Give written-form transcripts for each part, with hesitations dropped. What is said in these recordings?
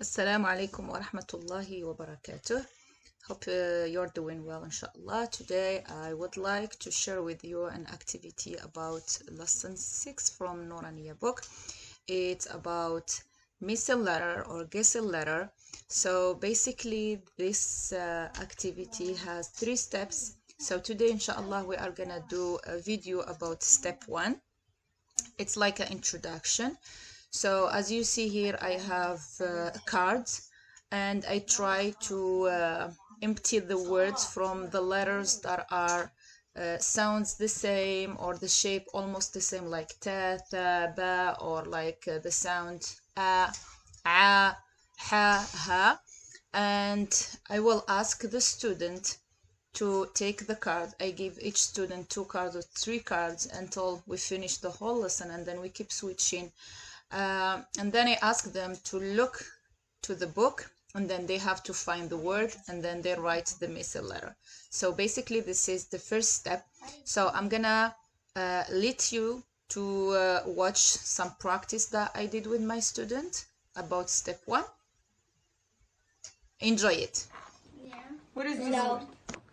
Assalamu alaikum wa rahmatullahi wa barakatuh. Hope you're doing well, inshallah. Today I would like to share with you an activity about lesson 6 from Noraniya book. It's about missing letter or guessing letter. So basically this activity has 3 steps. So today, inshallah, we are gonna do a video about step 1. It's like an introduction. So as you see here, I have cards, and I try to empty the words from the letters that are sounds the same or the shape almost the same, like ta, tha, ba, or like the sound a, ha, ha. And I will ask the student to take the card. I give each student 2 cards or 3 cards until we finish the whole lesson, and then we keep switching. And then I ask them to look to the book, and then they have to find the word, and then they write the missing letter. So basically this is the first step. So I'm gonna let you to watch some practice that I did with my student about step 1. Enjoy it. Yeah. What is this? No.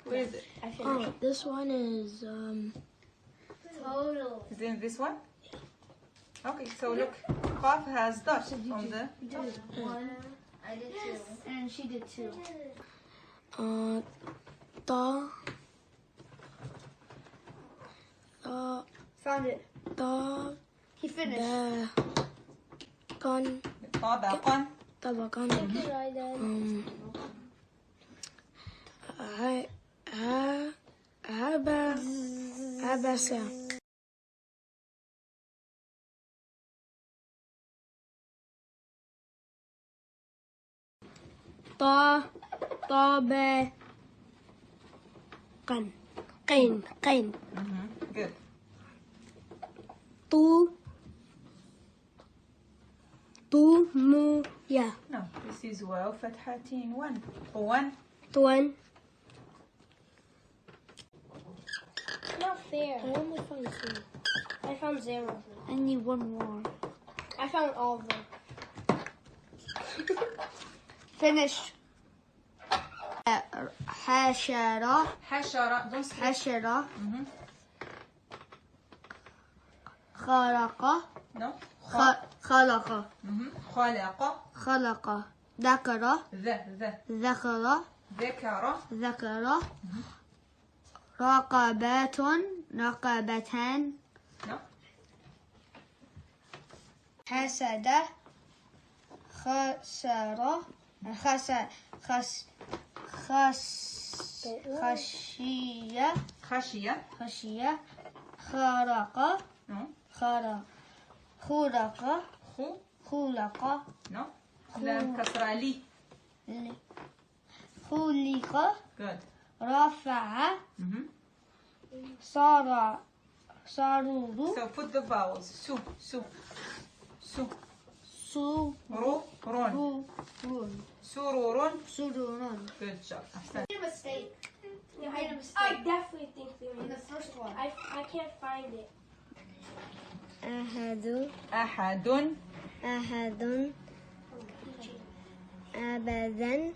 What is it? Oh, this one is total. Is it this one? Okay, so look, Qaf has dot on the One. I did 2. And she did 2. ta Found it. ta He finished. kan طبقا. tabakan abasa tabe kan qain Good. tu mu ya No, this is واو فتحتين 1. 1. tuan. Not fair. I only found 3. I found 0. I need 1 more. I found all of them. Finished. حشرة حشرة. Don't skip. حشرة Mhm. خلق No. خلق خلق. ذكر ذكر. ذكر رقبات رقبتان No. حسد خسر خشية خشية. خرق No. خلق خلق No. لام كسرة لي. خلق Good. رفع Mhm. صاروا So put the vowels. Su. سرور سرور. سرور Good job. أحسنت. Made a mistake. You made a mistake. I definitely think we In made the first one. I can't find it. أحد أحد. أبدا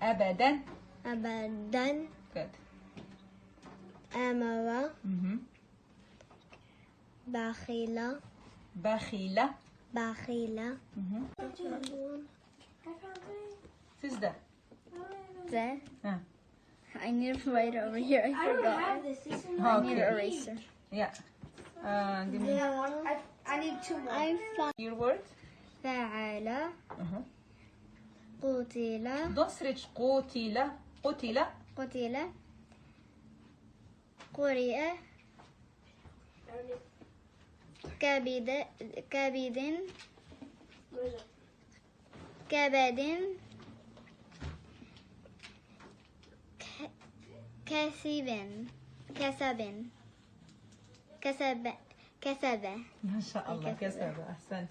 أبدا. أبدا Good. أمر Mhm. بخيل بخيلة. بخيل Mhm. I found it. Who's that? ذا I need a writer over here. I I don't forgot. have this. This is Oh, not I need an eraser. Yeah. Give me I need 2 more. I found your word. فعل Uh-huh. قتل Don't stretch. قتل. قرئ كبد كسب ما شاء الله كسب. أحسنت.